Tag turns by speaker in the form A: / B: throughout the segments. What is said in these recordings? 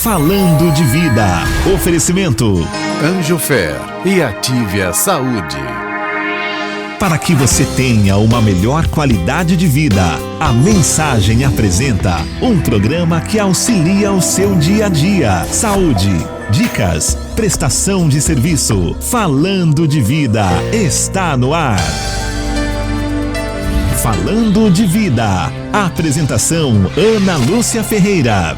A: Falando de Vida. Oferecimento
B: Anjofer e Ative a Saúde.
A: Para que você tenha uma melhor qualidade de vida, a Mensagem apresenta um programa que auxilia o seu dia a dia. Saúde, dicas, prestação de serviço. Falando de Vida está no ar. Falando de Vida. Apresentação Ana Lúcia Ferreira.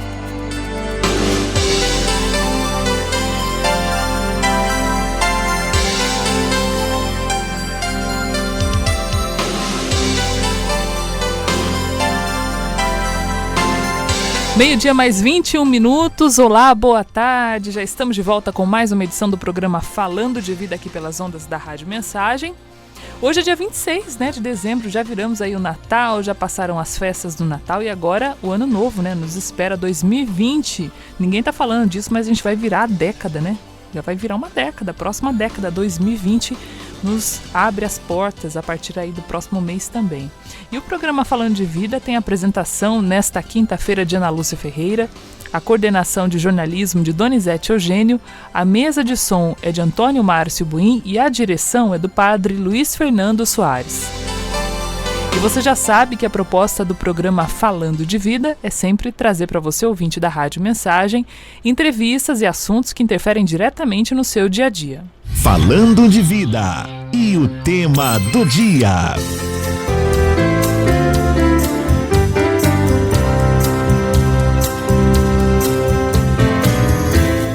C: Meio-dia mais 21 minutos, olá, boa tarde, já estamos de volta com mais uma edição do programa Falando de Vida aqui pelas ondas da Rádio Mensagem. Hoje é dia 26, de dezembro, já viramos aí o Natal, já passaram as festas do Natal e agora o Ano Novo, nos espera 2020. Ninguém tá falando disso, mas a gente vai virar a década, Já vai virar uma década, a próxima década, 2020, nos abre as portas a partir aí do próximo mês também. E o programa Falando de Vida tem a apresentação nesta quinta-feira de Ana Lúcia Ferreira, a coordenação de jornalismo de Donizete Eugênio, a mesa de som é de Antônio Márcio Buim e a direção é do padre Luiz Fernando Soares. E você já sabe que a proposta do programa Falando de Vida é sempre trazer para você, ouvinte da Rádio Mensagem, entrevistas e assuntos que interferem diretamente no seu dia a dia.
A: Falando de Vida e o tema do dia.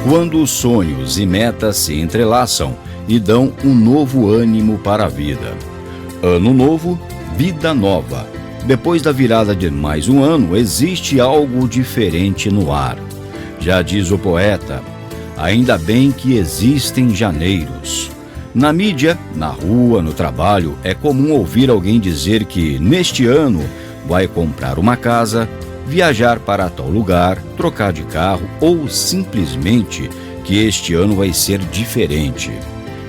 D: Quando os sonhos e metas se entrelaçam e dão um novo ânimo para a vida. Ano novo, vida nova. Depois da virada de mais um ano, existe algo diferente no ar. Já diz o poeta, ainda bem que existem janeiros. Na mídia, na rua, no trabalho, é comum ouvir alguém dizer que neste ano vai comprar uma casa, viajar para tal lugar, trocar de carro ou simplesmente que este ano vai ser diferente.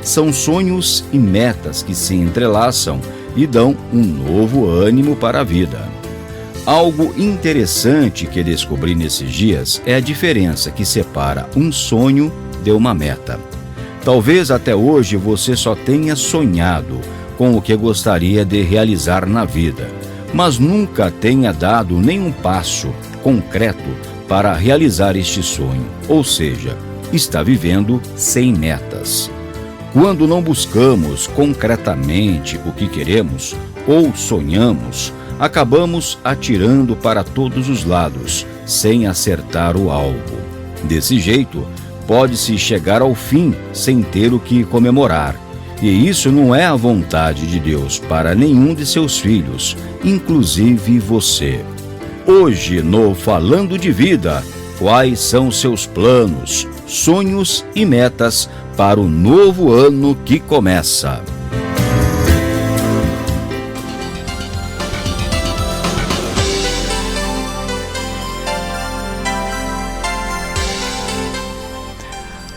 D: São sonhos e metas que se entrelaçam e dão um novo ânimo para a vida. Algo interessante que descobri nesses dias é a diferença que separa um sonho de uma meta. Talvez até hoje você só tenha sonhado com o que gostaria de realizar na vida, mas nunca tenha dado nenhum passo concreto para realizar este sonho, ou seja, está vivendo sem metas. Quando não buscamos concretamente o que queremos ou sonhamos, acabamos atirando para todos os lados, sem acertar o alvo. Desse jeito, pode-se chegar ao fim sem ter o que comemorar. E isso não é a vontade de Deus para nenhum de seus filhos, inclusive você. Hoje, no Falando de Vida, quais são seus planos, sonhos e metas para o novo ano que começa?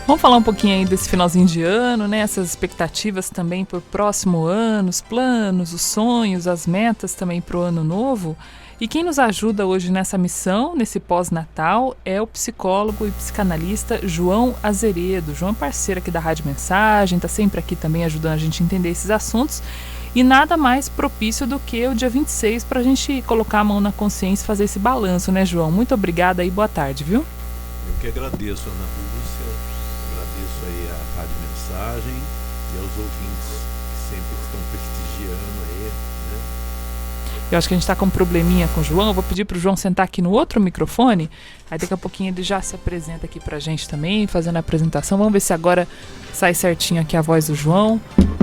C: Vamos falar um pouquinho aí desse finalzinho de ano, essas expectativas também para o próximo ano, os planos, os sonhos, as metas também para o ano novo. E quem nos ajuda hoje nessa missão, nesse pós-natal, é o psicólogo e psicanalista João Azeredo. João é parceiro aqui da Rádio Mensagem, está sempre aqui também ajudando a gente a entender esses assuntos. E nada mais propício do que o dia 26 para a gente colocar a mão na consciência e fazer esse balanço, João? Muito obrigada e boa tarde, viu?
E: Eu que agradeço, Ana Lúcia, agradeço aí a Rádio Mensagem e aos ouvintes que sempre estão prestigiando aí,
C: Eu acho que a gente está com um probleminha com o João. Eu vou pedir para o João sentar aqui no outro microfone. Aí daqui a pouquinho ele já se apresenta aqui para a gente também, fazendo a apresentação. Vamos ver se agora sai certinho aqui a voz do João.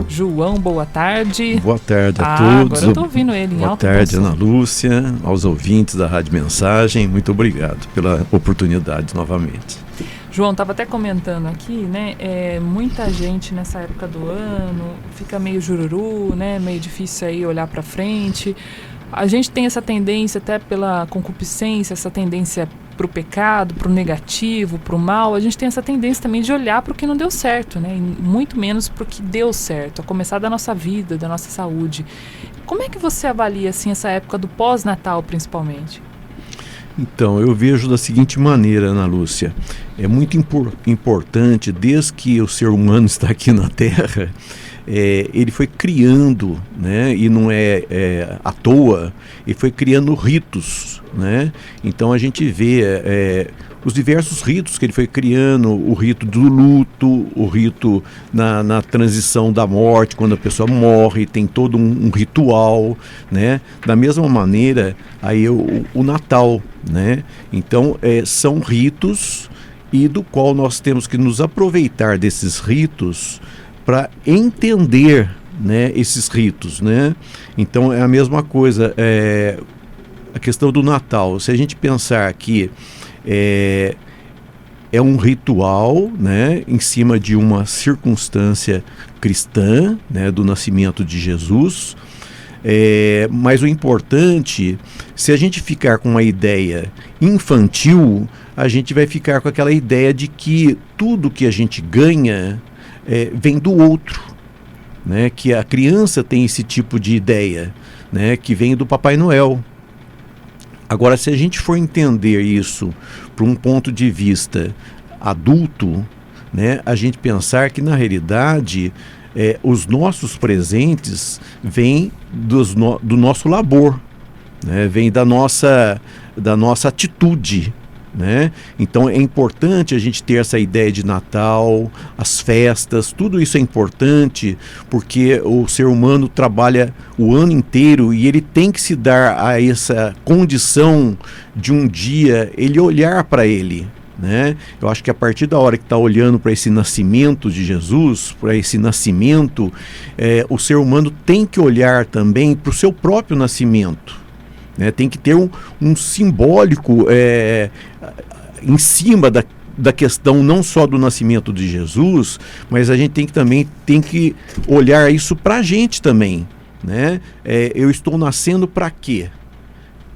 C: João, boa tarde.
E: Boa tarde a todos.
C: Agora eu estou ouvindo ele em alta
E: Boa tarde,
C: função.
E: Ana Lúcia, aos ouvintes da Rádio Mensagem. Muito obrigado pela oportunidade novamente.
C: João, estava até comentando aqui, muita gente nessa época do ano fica meio jururu, meio difícil aí olhar para frente. A gente tem essa tendência, até pela concupiscência, essa tendência para o pecado, para o negativo, para o mal. A gente tem essa tendência também de olhar para o que não deu certo, e muito menos para o que deu certo, a começar da nossa vida, da nossa saúde. Como é que você avalia assim, essa época do pós-natal, principalmente?
F: Então, eu vejo da seguinte maneira, Ana Lúcia, é muito importante, desde que o ser humano está aqui na Terra, ele foi criando, né, e não é à toa, ele foi criando ritos, né? Então a gente vê os diversos ritos que ele foi criando, o rito do luto, o rito na transição da morte, quando a pessoa morre, tem todo um ritual, né? Da mesma maneira, aí o Natal, né? Então são ritos e do qual nós temos que nos aproveitar desses ritos para entender, né, esses ritos, né? Então é a mesma coisa, a questão do Natal. Se a gente pensar que é um ritual, né, em cima de uma circunstância cristã, né, do nascimento de Jesus, mas o importante, se a gente ficar com uma ideia infantil, a gente vai ficar com aquela ideia de que tudo que a gente ganha vem do outro, né? Que a criança tem esse tipo de ideia, né? Que vem do Papai Noel. Agora, se a gente for entender isso por um ponto de vista adulto, né? A gente pensar que na realidade os nossos presentes vêm do nosso labor, né? Vem da nossa atitude, né? Então é importante a gente ter essa ideia de Natal, as festas, tudo isso é importante porque o ser humano trabalha o ano inteiro e ele tem que se dar a essa condição de um dia ele olhar para ele, né? Eu acho que a partir da hora que está olhando para esse nascimento de Jesus, para esse nascimento, o ser humano tem que olhar também para o seu próprio nascimento. Tem que ter um simbólico em cima da questão não só do nascimento de Jesus, mas a gente também tem que olhar isso para a gente também, né? Eu estou nascendo para quê?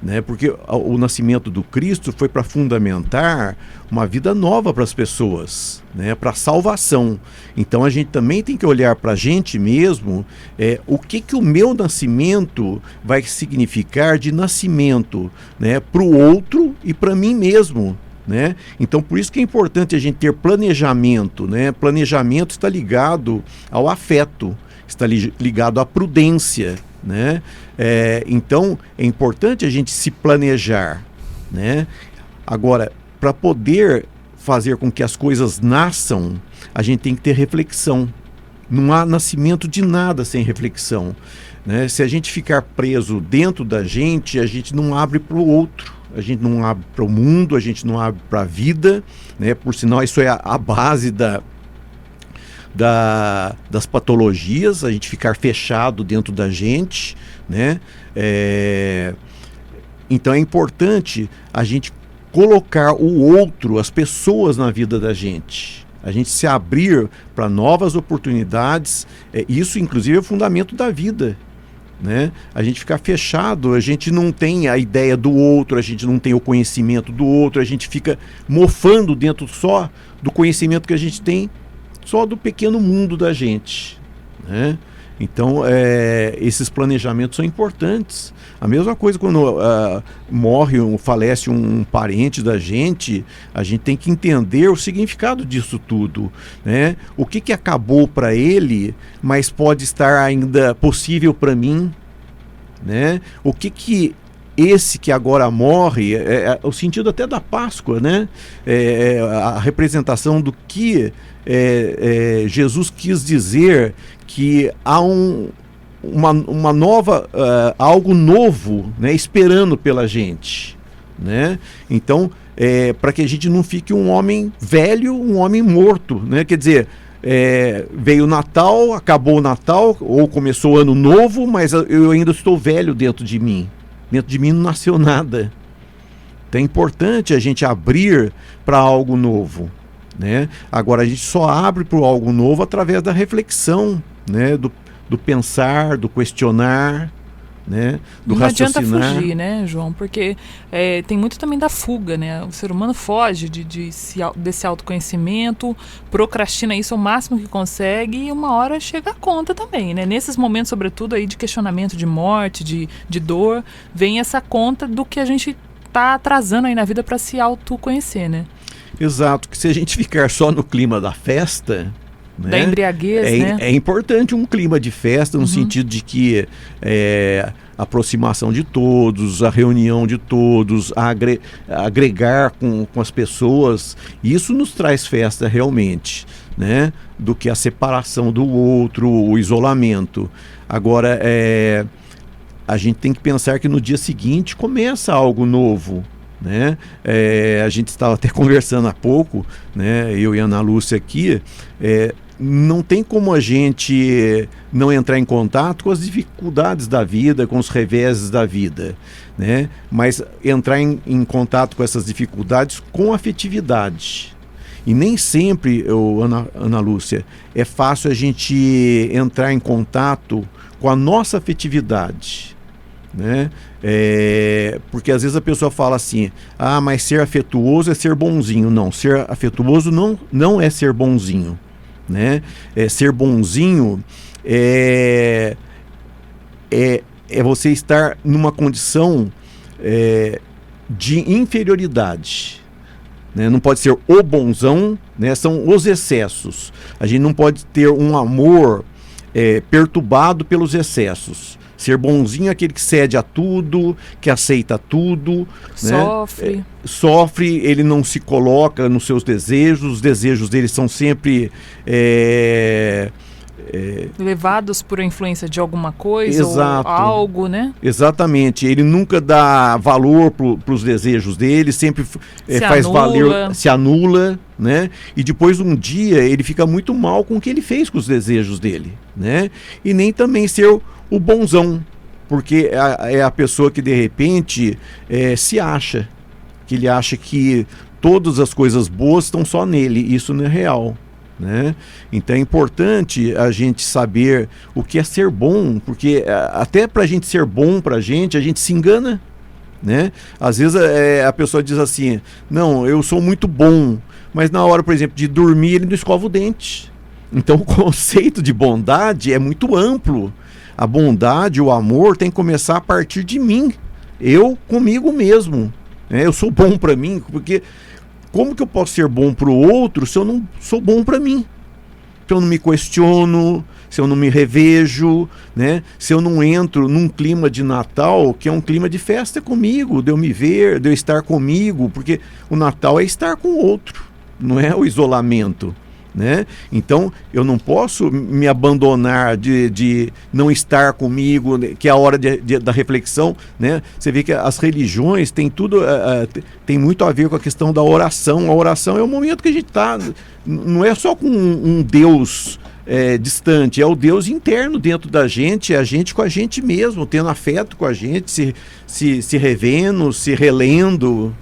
F: Né? Porque o nascimento do Cristo foi para fundamentar uma vida nova para as pessoas, né? Para a salvação. Então a gente também tem que olhar para a gente mesmo, o que o meu nascimento vai significar de nascimento, né? Para o outro e para mim mesmo, né? Então por isso que é importante a gente ter planejamento, né? Planejamento está ligado ao afeto, está ligado à prudência, né? Então é importante a gente se planejar, né? Agora, para poder fazer com que as coisas nasçam, a gente tem que ter reflexão. Não há nascimento de nada sem reflexão, né? Se a gente ficar preso dentro da gente, a gente não abre para o outro, a gente não abre para o mundo, a gente não abre para a vida, né? Por sinal, isso é a base das patologias, a gente ficar fechado dentro da gente, né? Então é importante a gente colocar o outro, as pessoas na vida da gente, a gente se abrir para novas oportunidades, isso inclusive é o fundamento da vida, né? A gente ficar fechado, a gente não tem a ideia do outro, a gente não tem o conhecimento do outro, a gente fica mofando dentro só do conhecimento que a gente tem, só do pequeno mundo da gente, né? Então esses planejamentos são importantes. A mesma coisa quando morre ou falece um parente da gente, a gente tem que entender o significado disso tudo, né? O que acabou para ele, mas pode estar ainda possível para mim, né? O que esse que agora morre, o sentido até da Páscoa, né? A representação do que Jesus quis dizer, que há uma nova, algo novo, né, esperando pela gente, né? Então, para que a gente não fique um homem velho, um homem morto, né? Quer dizer, veio o Natal, acabou o Natal, ou começou o Ano Novo, mas eu ainda estou velho dentro de mim. Dentro de mim não nasceu nada. Então é importante a gente abrir para algo novo, né? Agora a gente só abre para algo novo através da reflexão, né? Do pensar, do questionar, né? Do raciocinar.
C: Não adianta fugir, né, João? Porque tem muito também da fuga, né? O ser humano foge desse autoconhecimento, procrastina isso ao máximo que consegue e uma hora chega a conta também, né? Nesses momentos, sobretudo, aí de questionamento de morte, de dor, vem essa conta do que a gente tá atrasando aí na vida para se autoconhecer, né?
F: Exato, que se a gente ficar só no clima da festa, né,
C: da embriaguez, né?
F: É importante um clima de festa no sentido de que a aproximação de todos, a reunião de todos, agregar com as pessoas, isso nos traz festa realmente, né? Do que a separação do outro, o isolamento. Agora, a gente tem que pensar que no dia seguinte começa algo novo, né? A gente estava até conversando há pouco, né? Eu e a Ana Lúcia aqui, não tem como a gente não entrar em contato com as dificuldades da vida, com os reveses da vida, né? Mas entrar em contato com essas dificuldades com afetividade. E nem sempre, Ana Lúcia, é fácil a gente entrar em contato com a nossa afetividade, né? Porque às vezes a pessoa fala assim, mas ser afetuoso é ser bonzinho. Não, ser afetuoso não é ser bonzinho, né? Ser bonzinho é você estar numa condição de inferioridade, né? Não pode ser o bonzão, né? São os excessos. A gente não pode ter um amor perturbado pelos excessos. Ser bonzinho é aquele que cede a tudo, que aceita tudo,
C: sofre.
F: Né? Sofre, ele não se coloca nos seus desejos, os desejos dele são sempre
C: levados por a influência de alguma coisa.
F: Exato.
C: Ou algo, né?
F: Exatamente, ele nunca dá valor para os desejos dele, sempre faz valer, se anula, né? E depois um dia ele fica muito mal com o que ele fez com os desejos dele, né? E nem também ser o bonzão, porque é a pessoa que de repente se acha, que ele acha que todas as coisas boas estão só nele, isso não é real, né? Então é importante a gente saber o que é ser bom, porque até pra gente ser bom pra gente, a gente se engana, né? Às vezes a pessoa diz assim, não, eu sou muito bom, mas na hora, por exemplo, de dormir ele não escova o dente. Então o conceito de bondade é muito amplo. A bondade, o amor tem que começar a partir de mim, eu comigo mesmo, né? Eu sou bom para mim, porque como que eu posso ser bom para o outro se eu não sou bom para mim? Se eu não me questiono, se eu não me revejo, né? Se eu não entro num clima de Natal, que é um clima de festa comigo, de eu me ver, de eu estar comigo, porque o Natal é estar com o outro, não é o isolamento, né? Então eu não posso me abandonar de não estar comigo, que é a hora da reflexão, né? Você vê que as religiões têm tudo, tem muito a ver com a questão da oração. A oração é o momento que a gente está, não é só com um Deus distante, é o Deus interno dentro da gente, é a gente com a gente mesmo, tendo afeto com a gente, se revendo, se relendo.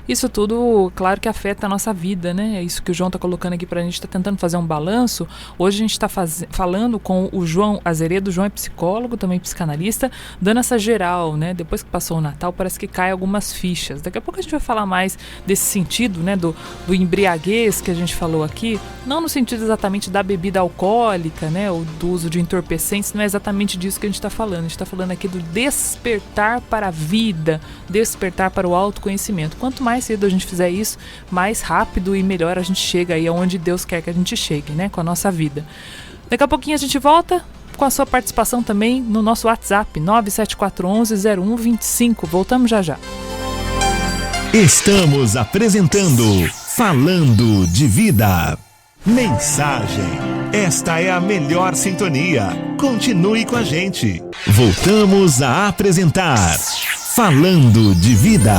C: Isso tudo, claro que afeta a nossa vida, né? É isso que o João está colocando aqui para a gente, está tentando fazer um balanço. Hoje a gente está falando com o João Azeredo. O João é psicólogo, também psicanalista, dando essa geral, né? Depois que passou o Natal, parece que cai algumas fichas. Daqui a pouco a gente vai falar mais desse sentido, né? Do embriaguez que a gente falou aqui, não no sentido exatamente da bebida alcoólica, né? Ou do uso de entorpecentes, não é exatamente disso que a gente está falando. A gente está falando aqui do despertar para a vida, despertar para o autoconhecimento. Quanto mais cedo a gente fizer isso, mais rápido e melhor a gente chega aí aonde Deus quer que a gente chegue, né? Com a nossa vida. Daqui a pouquinho a gente volta com a sua participação também no nosso WhatsApp 97411-0125. Voltamos já já.
A: Estamos apresentando Falando de Vida. Mensagem. Esta é a melhor sintonia. Continue com a gente. Voltamos a apresentar Falando de Vida.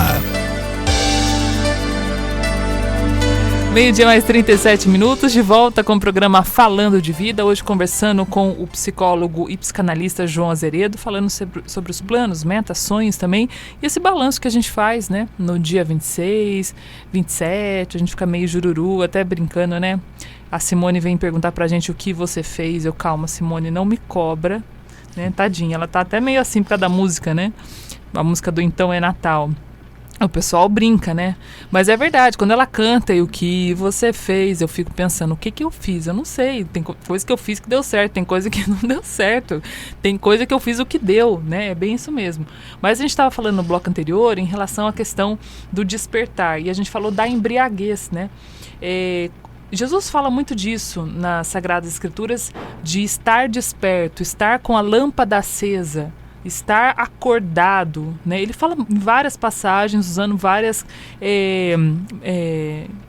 C: Meio-dia mais 37 minutos, de volta com o programa Falando de Vida, hoje conversando com o psicólogo e psicanalista João Azeredo, falando sobre os planos, metas, sonhos também, e esse balanço que a gente faz, né, no dia 26, 27, a gente fica meio jururu, até brincando, né? A Simone vem perguntar pra gente o que você fez, calma, Simone, não me cobra, né, tadinha, ela tá até meio assim por causa da música, né? A música do Então é Natal. O pessoal brinca, né? Mas é verdade, quando ela canta e o que você fez, eu fico pensando, o que eu fiz? Eu não sei, tem coisa que eu fiz que deu certo, tem coisa que não deu certo, tem coisa que eu fiz o que deu, né? É bem isso mesmo. Mas a gente estava falando no bloco anterior em relação à questão do despertar, e a gente falou da embriaguez, né? Jesus fala muito disso nas Sagradas Escrituras, de estar desperto, estar com a lâmpada acesa, estar acordado, né? Ele fala em várias passagens, usando várias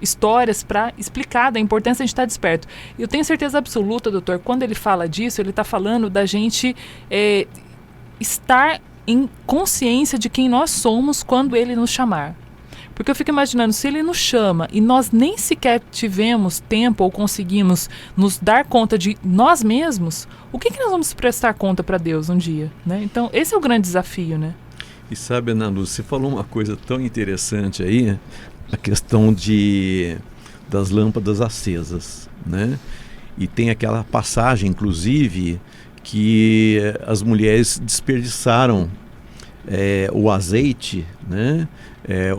C: histórias para explicar da importância de estar desperto. Eu tenho certeza absoluta, doutor, quando ele fala disso, ele está falando da gente estar em consciência de quem nós somos quando ele nos chamar. Porque eu fico imaginando, se ele nos chama e nós nem sequer tivemos tempo ou conseguimos nos dar conta de nós mesmos, o que nós vamos prestar conta para Deus um dia, né? Então, esse é o grande desafio, né?
F: E sabe, Ana Lúcia, você falou uma coisa tão interessante aí, a questão das lâmpadas acesas, né? E tem aquela passagem, inclusive, que as mulheres desperdiçaram o azeite, né?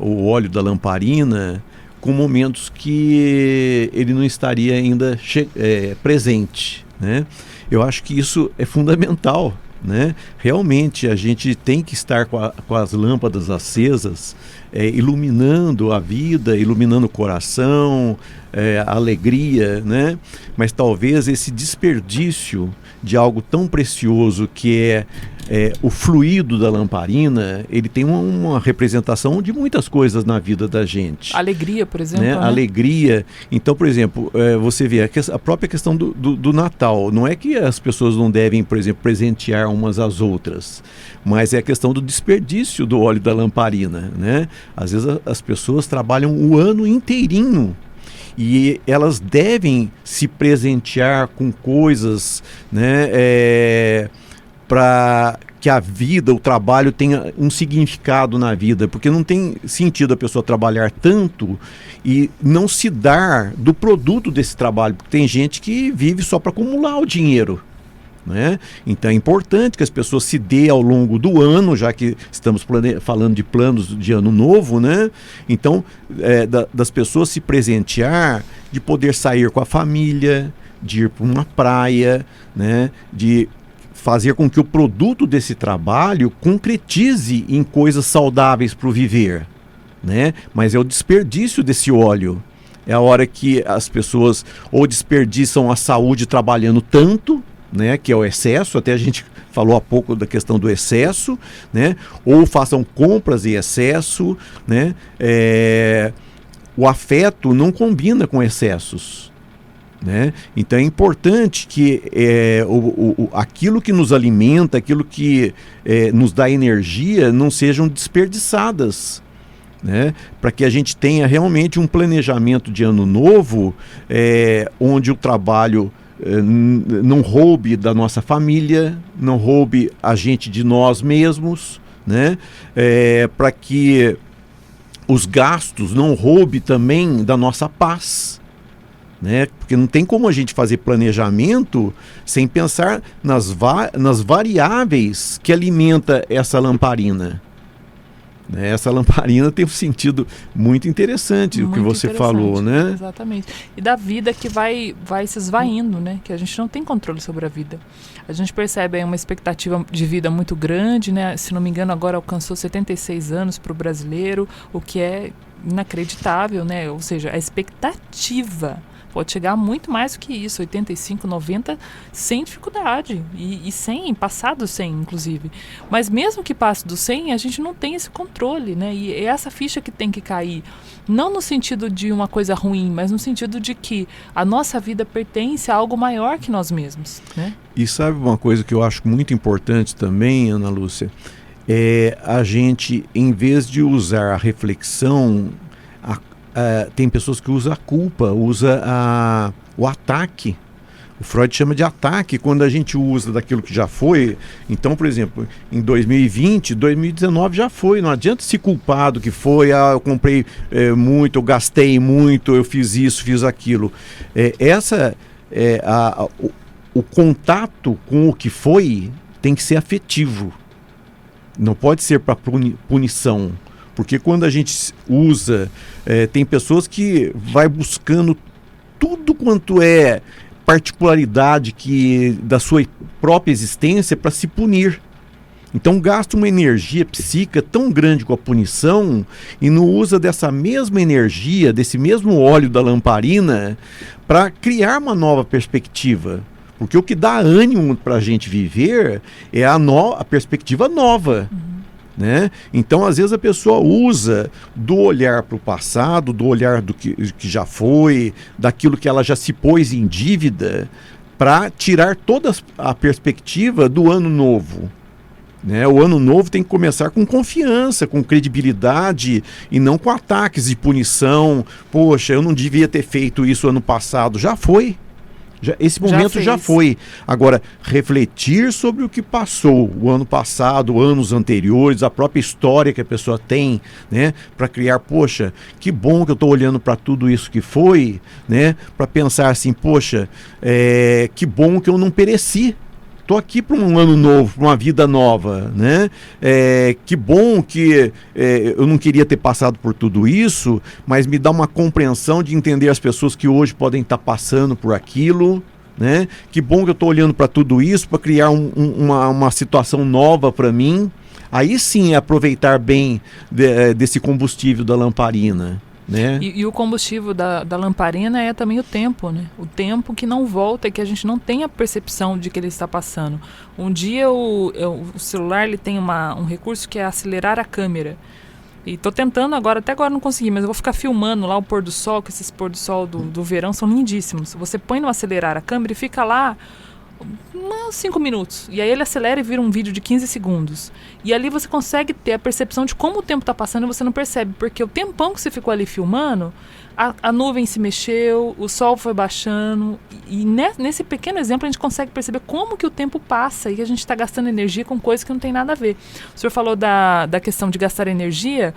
F: O óleo da lamparina, com momentos que ele não estaria ainda presente, né? Eu acho que isso é fundamental, né? Realmente a gente tem que estar com as lâmpadas acesas, iluminando a vida, iluminando o coração, a alegria, né? Mas talvez esse desperdício de algo tão precioso que é o fluido da lamparina, ele tem uma representação de muitas coisas na vida da gente.
C: Alegria, por exemplo. Né?
F: Alegria. Então, por exemplo, você vê a própria questão do Natal. Não é que as pessoas não devem, por exemplo, presentear umas às outras, mas é a questão do desperdício do óleo da lamparina, né? Às vezes as pessoas trabalham o ano inteirinho e elas devem se presentear com coisas, né, para que a vida, o trabalho tenha um significado na vida, porque não tem sentido a pessoa trabalhar tanto e não se dar do produto desse trabalho, porque tem gente que vive só para acumular o dinheiro, né? Então é importante que as pessoas se dê ao longo do ano, já que estamos falando de planos de ano novo, né? Então das pessoas se presentear, de poder sair com a família, de ir para uma praia, né? De fazer com que o produto desse trabalho concretize em coisas saudáveis para o viver, né? Mas é o desperdício desse óleo. É a hora que as pessoas ou desperdiçam a saúde trabalhando tanto, né, que é o excesso, até a gente falou há pouco da questão do excesso, né, ou façam compras em excesso, né, o afeto não combina com excessos, né, então é importante que aquilo que nos alimenta, aquilo que nos dá energia, não sejam desperdiçadas, né, para que a gente tenha realmente um planejamento de ano novo, onde o trabalho não roube da nossa família, não roube a gente de nós mesmos, né? Para que os gastos não roubem também da nossa paz, né? Porque não tem como a gente fazer planejamento sem pensar nas variáveis que alimenta essa lamparina. Essa lamparina tem um sentido muito interessante, o que você falou, né?
C: Exatamente. E da vida que vai se esvaindo, né? Que a gente não tem controle sobre a vida. A gente percebe aí uma expectativa de vida muito grande, né? Se não me engano, agora alcançou 76 anos para o brasileiro, o que é inacreditável, né? Ou seja, a expectativa pode chegar muito mais do que isso, 85, 90, sem dificuldade. E 100, passado 100, inclusive. Mas mesmo que passe do 100, a gente não tem esse controle, né? E é essa ficha que tem que cair. Não no sentido de uma coisa ruim, mas no sentido de que a nossa vida pertence a algo maior que nós mesmos, né?
F: E sabe uma coisa que eu acho muito importante também, Ana Lúcia? A gente, em vez de usar a reflexão... tem pessoas que usam a culpa, o ataque. O Freud chama de ataque quando a gente usa daquilo que já foi. Então, por exemplo, em 2020, 2019 já foi. Não adianta se culpar do que foi. Eu comprei muito, eu gastei muito, eu fiz isso, fiz aquilo. O contato com o que foi tem que ser afetivo. Não pode ser para punição. Porque quando a gente usa, tem pessoas que vai buscando tudo quanto é particularidade da sua própria existência para se punir. Então gasta uma energia psíquica tão grande com a punição e não usa dessa mesma energia, desse mesmo óleo da lamparina, para criar uma nova perspectiva. Porque o que dá ânimo para a gente viver é a perspectiva nova. Né? Então, às vezes, a pessoa usa do olhar para o passado, do olhar do que já foi, daquilo que ela já se pôs em dívida, para tirar toda a perspectiva do ano novo. Né? O ano novo tem que começar com confiança, com credibilidade e não com ataques de punição. Poxa, eu não devia ter feito isso ano passado. Já foi. Esse momento já foi. Agora, refletir sobre o que passou o ano passado, anos anteriores, a própria história que a pessoa tem, né? Para criar, poxa, que bom que eu estou olhando para tudo isso que foi, né? Para pensar assim, poxa, que bom que eu não pereci. Estou aqui para um ano novo, para uma vida nova, né? Que bom que eu não queria ter passado por tudo isso, mas me dá uma compreensão de entender as pessoas que hoje podem estar passando por aquilo, né? Que bom que eu estou olhando para tudo isso para criar uma situação nova para mim. Aí sim é aproveitar bem desse combustível da lamparina. Né?
C: E o combustível da lamparina é também o tempo, né? O tempo que não volta e que a gente não tem a percepção de que ele está passando. Um dia o celular ele tem um recurso que é acelerar a câmera. E estou tentando agora, até agora não consegui, mas eu vou ficar filmando lá o pôr do sol, que esses pôr do sol do verão são lindíssimos. Você põe no acelerar a câmera e fica lá uns 5 minutos. E aí ele acelera e vira um vídeo de 15 segundos. E ali você consegue ter a percepção de como o tempo está passando e você não percebe. Porque o tempão que você ficou ali filmando, a nuvem se mexeu, o sol foi baixando. E nesse pequeno exemplo a gente consegue perceber como que o tempo passa e que a gente está gastando energia com coisas que não tem nada a ver. O senhor falou da questão de gastar energia.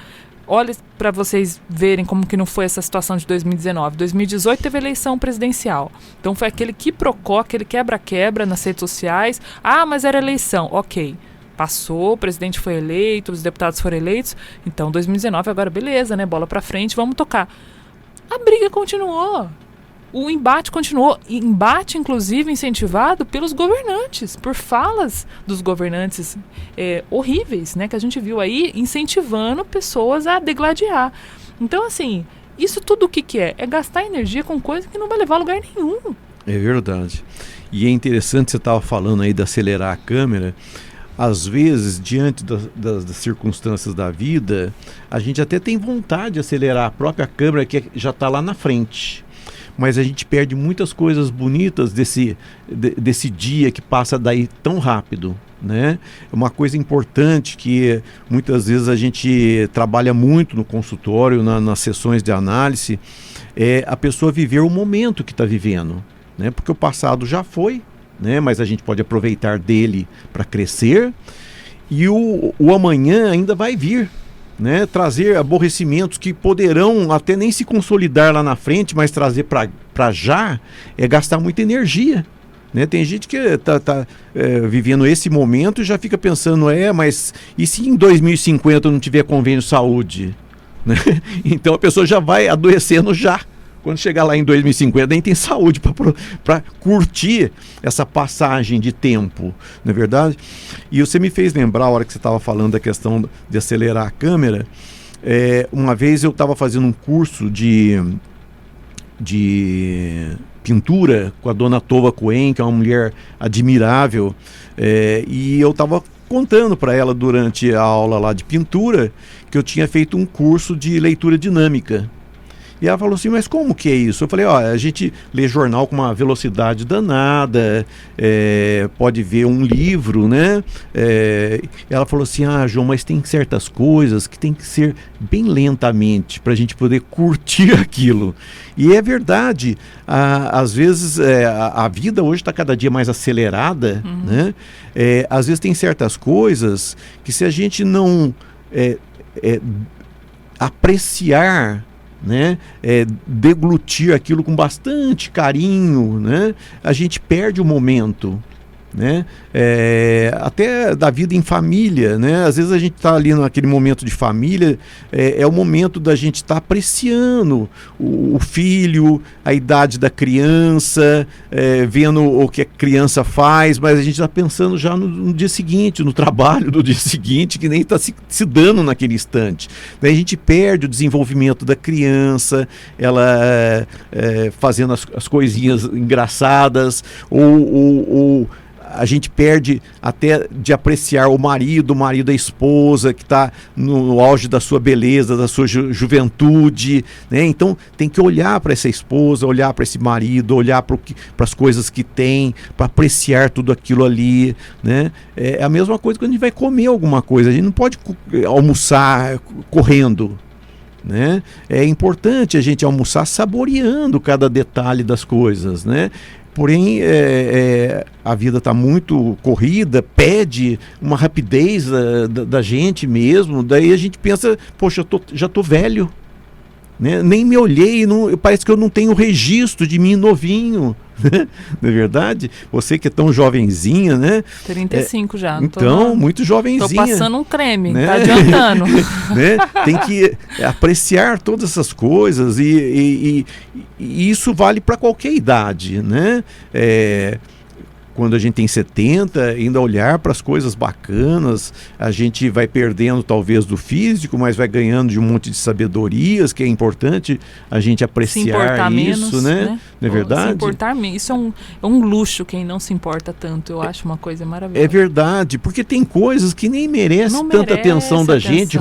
C: Olha para vocês verem como que não foi essa situação de 2019. 2018 teve eleição presidencial. Então foi aquele quiprocó, aquele quebra-quebra nas redes sociais. Ah, mas era eleição. Ok. Passou, o presidente foi eleito, os deputados foram eleitos. Então 2019 agora beleza, né? Bola para frente, vamos tocar. A briga continuou. O embate continuou, embate inclusive incentivado pelos governantes, por falas dos governantes horríveis, né, que a gente viu aí incentivando pessoas a degladiar. Então, assim, isso tudo o que é? É gastar energia com coisa que não vai levar a lugar nenhum.
F: É verdade. E é interessante, você estava falando aí de acelerar a câmera. Às vezes, diante das circunstâncias da vida, a gente até tem vontade de acelerar a própria câmera que já está lá na frente. Mas a gente perde muitas coisas bonitas desse dia que passa daí tão rápido, né? Uma coisa importante que muitas vezes a gente trabalha muito no consultório, nas sessões de análise, é a pessoa viver o momento que está vivendo, né? Porque o passado já foi, né? Mas a gente pode aproveitar dele para crescer e o amanhã ainda vai vir. Né, trazer aborrecimentos que poderão até nem se consolidar lá na frente, mas trazer para já é gastar muita energia. Né? Tem gente que está vivendo esse momento e já fica pensando, mas e se em 2050 não tiver convênio de saúde? Né? Então a pessoa já vai adoecendo já. Quando chegar lá em 2050, nem tem saúde para curtir essa passagem de tempo, não é verdade? E você me fez lembrar, a hora que você estava falando da questão de acelerar a câmera, uma vez eu estava fazendo um curso de pintura com a dona Tova Cohen, que é uma mulher admirável, e eu estava contando para ela durante a aula lá de pintura que eu tinha feito um curso de leitura dinâmica. E ela falou assim, mas como que é isso? Eu falei, a gente lê jornal com uma velocidade danada, pode ver um livro, né? Ela falou assim, João, mas tem certas coisas que tem que ser bem lentamente para a gente poder curtir aquilo. E é verdade, às vezes a vida hoje está cada dia mais acelerada, né? Às vezes tem certas coisas que se a gente não apreciar, né, deglutir aquilo com bastante carinho, né, a gente perde o momento, né? Até da vida em família, né? Às vezes a gente está ali naquele momento de família, é o momento da gente estar apreciando o filho, a idade da criança, vendo o que a criança faz, mas a gente está pensando já no dia seguinte, no trabalho do dia seguinte, que nem está se dando naquele instante. Daí a gente perde o desenvolvimento da criança, ela fazendo as coisinhas engraçadas, ou a gente perde até de apreciar o marido, a esposa, que está no auge da sua beleza, da sua juventude, né? Então tem que olhar para essa esposa, olhar para esse marido, olhar para as coisas que tem, para apreciar tudo aquilo ali, né? É a mesma coisa quando a gente vai comer alguma coisa, a gente não pode almoçar correndo, né? É importante a gente almoçar saboreando cada detalhe das coisas, né? Porém, a vida está muito corrida, pede uma rapidez da gente mesmo, daí a gente pensa, poxa, já estou velho, né? Nem me olhei, parece que eu não tenho registro de mim novinho, né? Não é verdade? Você que é tão jovenzinha, né?
C: 35 já.
F: Então, muito jovenzinha.
C: Tô passando um creme,
F: né?
C: Tá adiantando.
F: Né? Tem que apreciar todas essas coisas e isso vale para qualquer idade, né? Quando a gente tem 70, ainda olhar para as coisas bacanas, a gente vai perdendo talvez do físico, mas vai ganhando de um monte de sabedorias, que é importante a gente apreciar isso, né? Não é verdade?
C: Se importar menos, isso é um luxo, quem não se importa tanto, eu acho uma coisa maravilhosa.
F: É verdade, porque tem coisas que nem merecem tanta atenção da gente,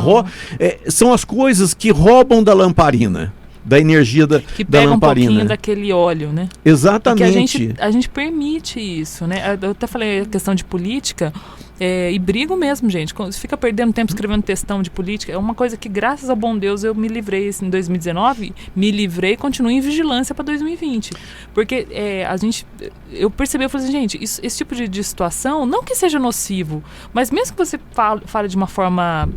F: são as coisas que roubam da lamparina. Da energia da lamparina.
C: Que pega um pouquinho daquele óleo, né?
F: Exatamente.
C: Porque a gente permite isso, né? Eu até falei a questão de política, e brigo mesmo, gente. Quando você fica perdendo tempo escrevendo textão de política, é uma coisa que, graças ao bom Deus, eu me livrei em 2019, e continuo em vigilância para 2020. Porque eu percebi, eu falei assim, gente, esse tipo de situação, não que seja nocivo, mas mesmo que você fale de uma forma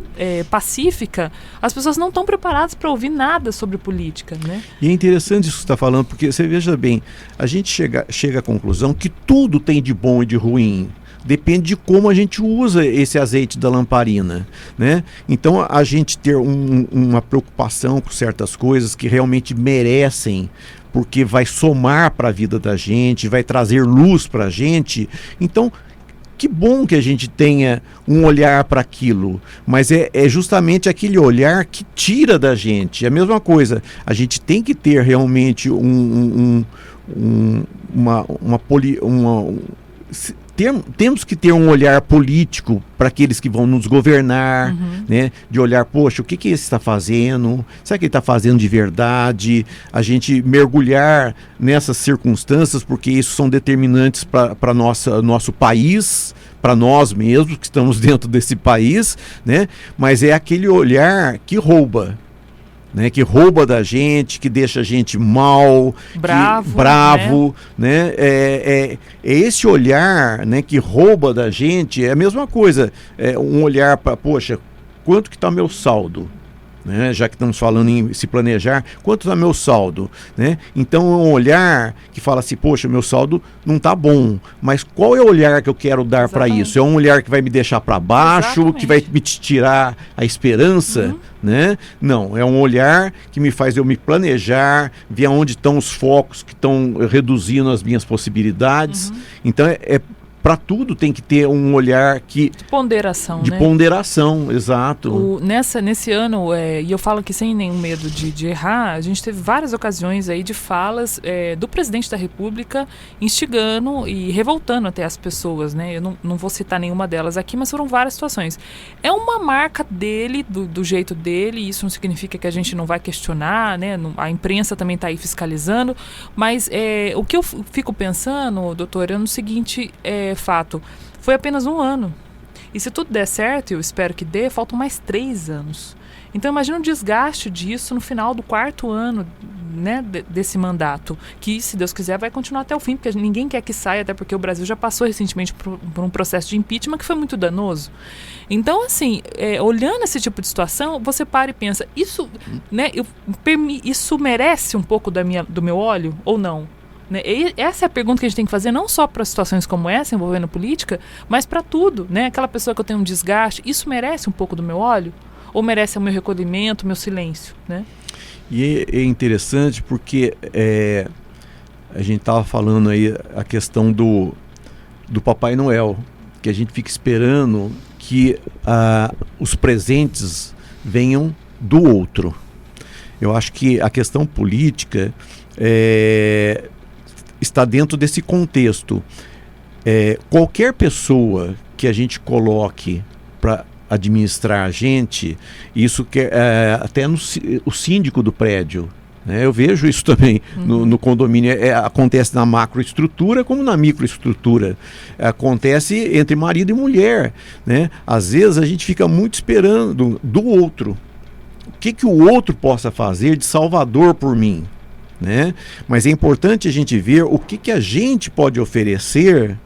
C: pacífica, as pessoas não estão preparadas para ouvir nada sobre política, né?
F: E é interessante isso que você está falando, porque você veja bem, a gente chega à conclusão que tudo tem de bom e de ruim. Depende de como a gente usa esse azeite da lamparina, né? Então a gente ter uma preocupação com certas coisas que realmente merecem, porque vai somar para a vida da gente, vai trazer luz para a gente. Então, que bom que a gente tenha um olhar para aquilo, mas é justamente aquele olhar que tira da gente. É a mesma coisa, a gente tem que ter realmente temos que ter um olhar político para aqueles que vão nos governar, né? De olhar, poxa, o que esse está fazendo? Será que ele está fazendo de verdade? A gente mergulhar nessas circunstâncias, porque isso são determinantes para nosso país, para nós mesmos que estamos dentro desse país, né? Mas é aquele olhar que rouba. Né, que rouba da gente, que deixa a gente mal, bravo, né? É esse olhar, né, que rouba da gente. É a mesma coisa, um olhar para, poxa, quanto que está meu saldo? Né? Já que estamos falando em se planejar, quanto está meu saldo? Né? Então é um olhar que fala assim, poxa, meu saldo não está bom, mas qual é o olhar que eu quero dar para isso? É um olhar que vai me deixar para baixo, que vai me tirar a esperança? Né? Não, é um olhar que me faz eu me planejar, ver onde estão os focos que estão reduzindo as minhas possibilidades. Então para tudo tem que ter um olhar de
C: ponderação,
F: de ponderação, exato.
C: Nesse ano, e eu falo que sem nenhum medo de errar, a gente teve várias ocasiões aí de falas do presidente da República instigando e revoltando até as pessoas, né? Eu não vou citar nenhuma delas aqui, mas foram várias situações. É uma marca dele, do jeito dele, e isso não significa que a gente não vai questionar, né? A imprensa também está aí fiscalizando, mas o que eu fico pensando, doutor, é no seguinte fato, foi apenas 1 ano. E se tudo der certo, eu espero que dê, faltam mais 3 anos. Então imagina o desgaste disso no final do 4º ano, né, desse mandato, que, se Deus quiser, vai continuar até o fim, porque ninguém quer que saia, até porque o Brasil já passou recentemente por um processo de impeachment que foi muito danoso. Então, assim, olhando esse tipo de situação, você para e pensa, isso, né, isso merece um pouco do meu óleo ou não? Né? E essa é a pergunta que a gente tem que fazer, não só para situações como essa, envolvendo política, mas para tudo. Né? Aquela pessoa que eu tenho um desgaste, isso merece um pouco do meu óleo? Ou merece o meu recolhimento, o meu silêncio? Né?
F: E é interessante porque a gente estava falando aí a questão do Papai Noel, que a gente fica esperando que os presentes venham do outro. Eu acho que a questão política está dentro desse contexto. Qualquer pessoa que a gente coloque para administrar a gente, isso que até o síndico do prédio, né? Eu vejo isso também no condomínio. Acontece na macroestrutura como na microestrutura. Acontece entre marido e mulher, né? Às vezes a gente fica muito esperando do outro. O que o outro possa fazer de salvador por mim, né? Mas é importante a gente ver o que a gente pode oferecer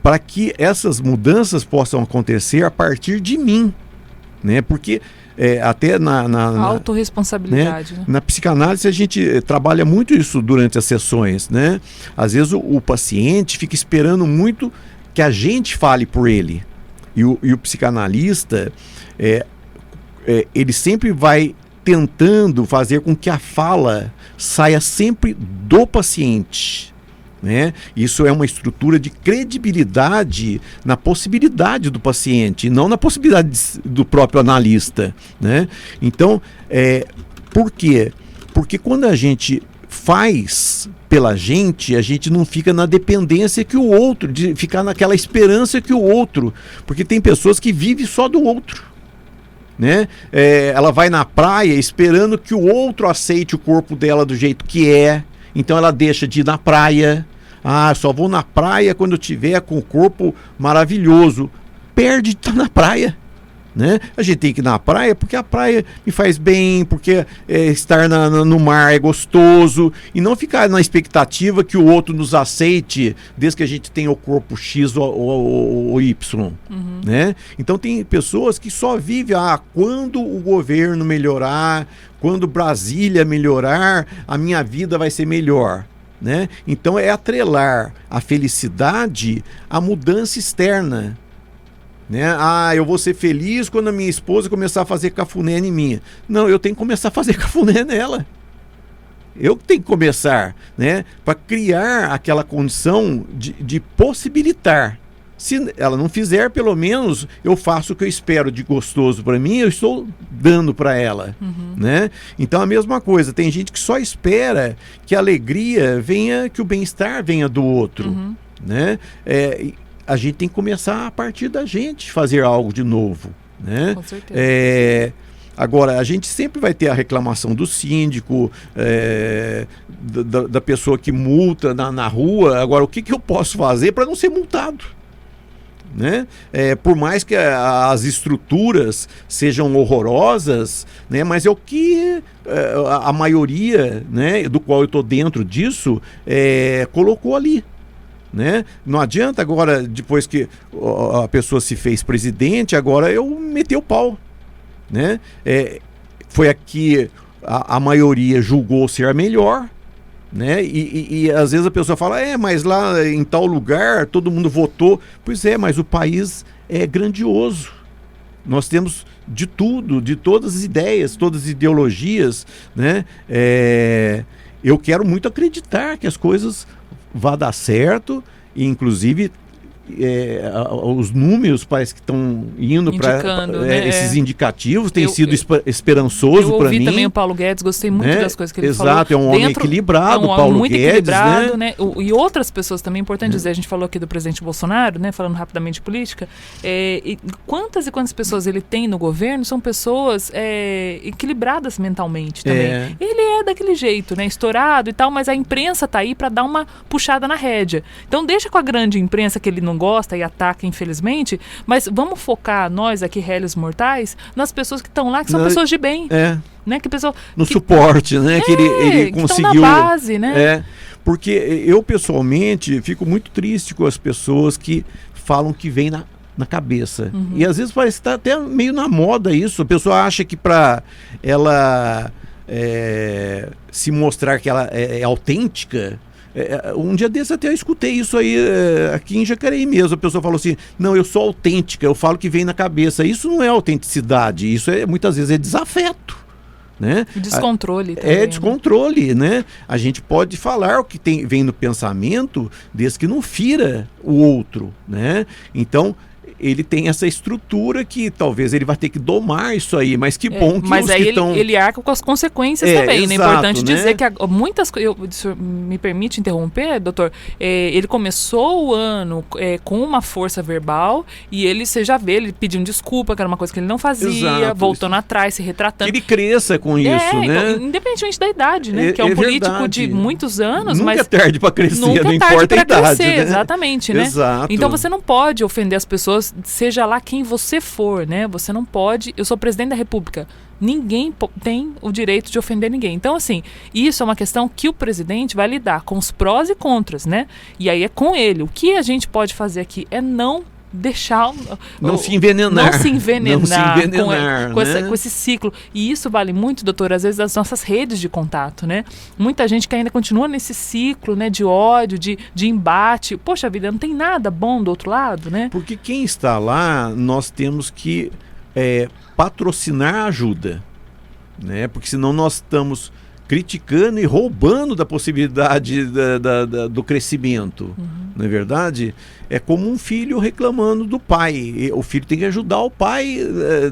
F: para que essas mudanças possam acontecer a partir de mim, né? Porque até na
C: autorresponsabilidade, né?
F: Na psicanálise a gente trabalha muito isso durante as sessões, né? Às vezes o paciente fica esperando muito que a gente fale por ele, e o psicanalista ele sempre vai tentando fazer com que a fala saia sempre do paciente, né? Isso é uma estrutura de credibilidade na possibilidade do paciente, não na possibilidade do próprio analista, né? Então, por quê? Porque quando a gente faz pela gente, a gente não fica na dependência que o outro, de ficar naquela esperança que o outro, porque tem pessoas que vivem só do outro, né? Ela vai na praia esperando que o outro aceite o corpo dela do jeito que é. Então ela deixa de ir na praia. Só vou na praia quando eu tiver com o corpo maravilhoso. Perde de estar na praia, né? A gente tem que ir na praia porque a praia me faz bem, porque estar no mar é gostoso, e não ficar na expectativa que o outro nos aceite desde que a gente tenha o corpo X ou Y, né? Então tem pessoas que só vivem quando o governo melhorar, quando Brasília melhorar, a minha vida vai ser melhor, né? Então é atrelar a felicidade à mudança externa, né? Eu vou ser feliz quando a minha esposa começar a fazer cafuné em mim. Não, eu tenho que começar a fazer cafuné nela. Eu tenho que começar, né? Para criar aquela condição de possibilitar. Se ela não fizer, pelo menos eu faço o que eu espero de gostoso para mim, eu estou dando para ela, né? Então a mesma coisa, tem gente que só espera que a alegria venha, que o bem-estar venha do outro, né? A gente tem que começar a partir da gente fazer algo de novo, né?
C: Com certeza.
F: Agora, a gente sempre vai ter a reclamação do síndico, da pessoa que multa na rua. Agora, o que eu posso fazer para não ser multado, né? Por mais que as estruturas sejam horrorosas, né? Mas é o que a maioria, né, do qual eu estou dentro disso, colocou ali, né? Não adianta agora, depois que a pessoa se fez presidente, agora eu meter o pau, né? Foi aqui a maioria julgou ser a melhor, né? E às vezes a pessoa fala, mas lá em tal lugar todo mundo votou. Pois mas o país é grandioso. Nós temos de tudo, de todas as ideias, todas as ideologias, né? Eu quero muito acreditar que as coisas vão dar certo, e inclusive os números parece que estão indo para
C: né?
F: Esses indicativos, tem sido esperançoso para mim.
C: Eu ouvi também o Paulo Guedes, gostei muito das coisas que ele falou.
F: Exato, é um homem equilibrado, Paulo
C: muito
F: Guedes,
C: equilibrado, né? E outras pessoas também, importante dizer, a gente falou aqui do presidente Bolsonaro, né? Falando rapidamente de política, e quantas e quantas pessoas ele tem no governo são pessoas equilibradas mentalmente também. Ele é daquele jeito, né? Estourado e tal, mas a imprensa tá aí para dar uma puxada na rédea. Então deixa com a grande imprensa, que ele não gosta e ataca, infelizmente, mas vamos focar, nós aqui, réis mortais, nas pessoas que estão lá, que são pessoas de bem. Né?
F: Suporte, né? Que ele conseguiu.
C: Que na base, né?
F: Porque eu, pessoalmente, fico muito triste com as pessoas que falam que vem na cabeça. E às vezes parece que está até meio na moda isso. A pessoa acha que para ela se mostrar que ela é autêntica, Um dia desses até eu escutei isso aí aqui em Jacareí mesmo. A pessoa falou assim, não, eu sou autêntica, eu falo o que vem na cabeça. Isso não é autenticidade, isso muitas vezes é desafeto. Né?
C: Descontrole também,
F: descontrole, né? A gente pode falar o que vem no pensamento, desde que não fira o outro, né? Então, ele tem essa estrutura que talvez ele vai ter que domar isso aí, mas que bom que
C: mas
F: os
C: aí
F: que estão...
C: ele arca com as consequências também,
F: exato,
C: né? É importante
F: né?
C: dizer que muitas coisas... O senhor me permite interromper, doutor? Ele começou o ano com uma força verbal e você já vê, ele pedindo desculpa, que era uma coisa que ele não fazia,
F: exato,
C: voltando atrás, se retratando.
F: Que ele cresça com isso, né?
C: Então, independentemente da idade, né? Que é um político
F: verdade.
C: de muitos anos,
F: nunca
C: mas...
F: é tarde para crescer,
C: nunca
F: não
C: é tarde
F: importa a
C: para
F: idade,
C: crescer,
F: né?
C: exatamente, né?
F: Exato.
C: Então você não pode ofender as pessoas, seja lá quem você for, né? Você não pode... Eu sou presidente da República. Ninguém tem o direito de ofender ninguém. Então, assim, isso é uma questão que o presidente vai lidar com os prós e contras, né? E aí é com ele. O que a gente pode fazer aqui é não deixar...
F: Não se envenenar.
C: Não se envenenar
F: né?
C: com esse ciclo. E isso vale muito, doutor, às vezes das nossas redes de contato, né? Muita gente que ainda continua nesse ciclo, né, de ódio, de embate. Poxa vida, não tem nada bom do outro lado, né?
F: Porque quem está lá, nós temos que patrocinar a ajuda, né? Porque senão nós estamos criticando e roubando da possibilidade do crescimento, não é verdade? É como um filho reclamando do pai. O filho tem que ajudar o pai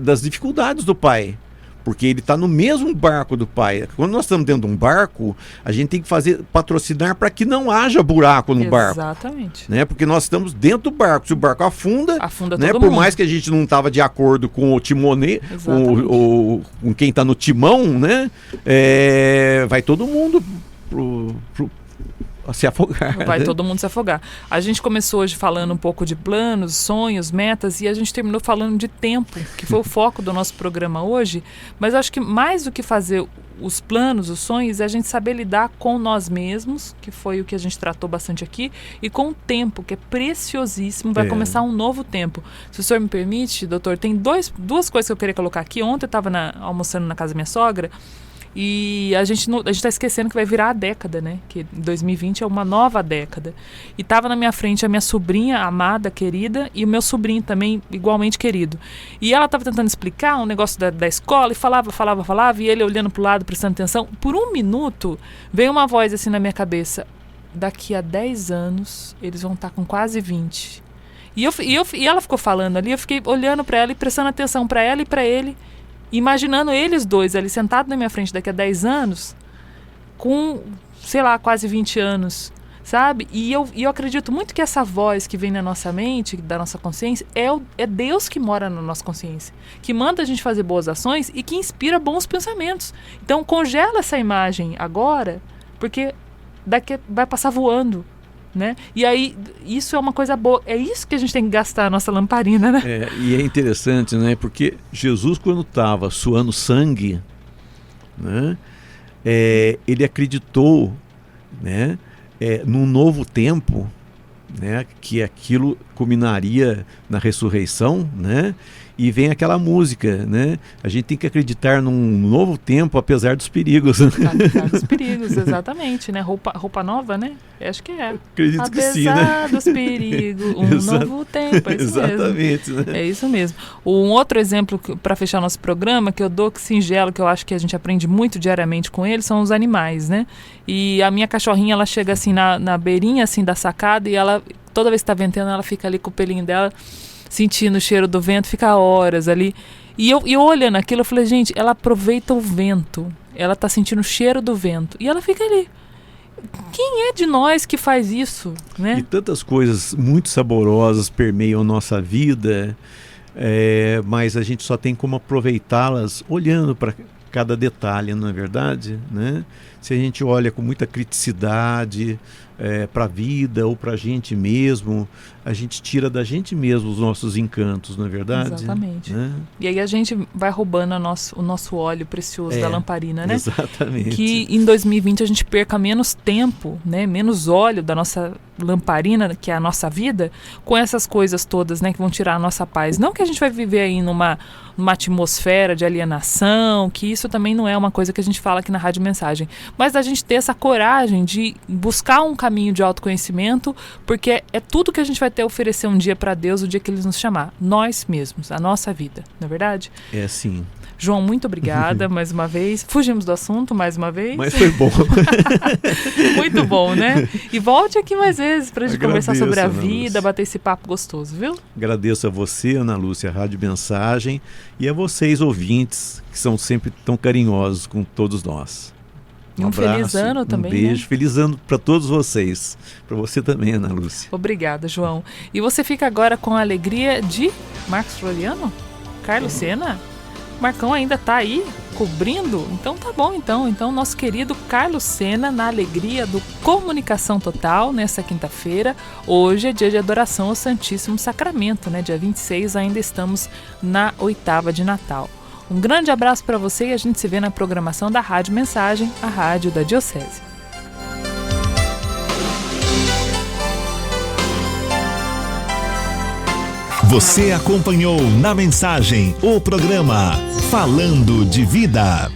F: das dificuldades do pai, porque ele está no mesmo barco do pai. Quando nós estamos dentro de um barco, a gente tem que patrocinar para que não haja buraco no barco.
C: Exatamente.
F: Né? Porque nós estamos dentro do barco. Se o barco afunda né?
C: todo
F: Por
C: mundo.
F: mais que a gente não estava de acordo com o timonê, com quem está no timão, né? Vai todo mundo se afogar.
C: Vai
F: né?
C: todo mundo se afogar. A gente começou hoje falando um pouco de planos, sonhos, metas, e a gente terminou falando de tempo, que foi o foco do nosso programa hoje. Mas eu acho que mais do que fazer os planos, os sonhos, é a gente saber lidar com nós mesmos, que foi o que a gente tratou bastante aqui, e com o tempo, que é preciosíssimo. Vai começar um novo tempo. Se o senhor me permite, doutor, tem duas coisas que eu queria colocar aqui. Ontem eu estava almoçando na casa da minha sogra, e a gente está esquecendo que vai virar a década, né? Que 2020 é uma nova década. E estava na minha frente a minha sobrinha amada, querida, e o meu sobrinho também igualmente querido. E ela estava tentando explicar um negócio da escola, e falava, e ele olhando para o lado, prestando atenção. Por um minuto, veio uma voz assim na minha cabeça: daqui a 10 anos, eles vão estar com quase 20. E ela ficou falando ali, eu fiquei olhando para ela e prestando atenção para ela e para ele, imaginando eles dois ali sentados na minha frente daqui a 10 anos, com, sei lá, quase 20 anos, sabe? E eu acredito muito que essa voz que vem na nossa mente, da nossa consciência, é Deus que mora na nossa consciência, que manda a gente fazer boas ações e que inspira bons pensamentos. Então congela essa imagem agora, porque daqui vai passar voando. Né? E aí, isso é uma coisa boa. É isso que a gente tem que gastar a nossa lamparina, né?
F: E é interessante, né? Porque Jesus, quando estava suando sangue, né? Ele acreditou, né? Num novo tempo, né? Que aquilo culminaria na ressurreição, né? E vem aquela música, né? A gente tem que acreditar num novo tempo, apesar dos perigos.
C: Apesar dos perigos, exatamente, né? Roupa nova, né? Acho que é.
F: Acredito
C: apesar
F: que sim, né?
C: Apesar dos perigos, novo tempo, é isso
F: Exatamente,
C: mesmo.
F: Né?
C: É isso mesmo. Um outro exemplo para fechar nosso programa, que eu dou singelo, que eu acho que a gente aprende muito diariamente com ele, são os animais, né? E a minha cachorrinha, ela chega assim na beirinha assim da sacada, e ela, toda vez que tá ventando, ela fica ali com o pelinho dela, sentindo o cheiro do vento, fica horas ali. E eu olhando aquilo, eu falei, gente, ela aproveita o vento. Ela tá sentindo o cheiro do vento. E ela fica ali. Quem é de nós que faz isso, né?
F: E tantas coisas muito saborosas permeiam a nossa vida, mas a gente só tem como aproveitá-las olhando para cada detalhe, não é verdade? Né? Se a gente olha com muita criticidade para a vida ou para a gente mesmo, a gente tira da gente mesmo os nossos encantos, não é verdade?
C: Exatamente.
F: Né?
C: E aí a gente vai roubando o nosso óleo precioso da lamparina, né?
F: Exatamente.
C: Que em 2020 a gente perca menos tempo, né? Menos óleo da nossa lamparina, que é a nossa vida, com essas coisas todas, né, que vão tirar a nossa paz. Não que a gente vai viver aí numa atmosfera de alienação, que isso também não é uma coisa que a gente fala aqui na Rádio Mensagem, mas da gente ter essa coragem de buscar um caminho de autoconhecimento, porque é tudo que a gente vai ter a oferecer um dia para Deus, o dia que Ele nos chamar. Nós mesmos, a nossa vida, não é verdade?
F: É sim.
C: João, muito obrigada mais uma vez. Fugimos do assunto mais uma vez.
F: Mas foi bom.
C: Muito bom, né? E volte aqui mais vezes para a gente conversar sobre a
F: Ana
C: vida,
F: Lúcia.
C: bater esse papo gostoso, viu?
F: Agradeço a você, Ana Lúcia, Rádio Mensagem, e a vocês, ouvintes, que são sempre tão carinhosos com todos nós.
C: Um feliz ano também,
F: um beijo,
C: né?
F: Feliz ano para todos vocês. Para você também, Ana Lúcia.
C: Obrigada, João. E você fica agora com a alegria de Marcos Floriano? Carlos Sena? Marcão ainda tá aí cobrindo? Então tá bom, então. Então nosso querido Carlos Sena, na alegria do Comunicação Total, nessa quinta-feira. Hoje é dia de adoração ao Santíssimo Sacramento, né? Dia 26 ainda estamos na 8ª de Natal. Um grande abraço para você e a gente se vê na programação da Rádio Mensagem, a rádio da Diocese.
A: Você acompanhou na Mensagem o programa Falando de Vida.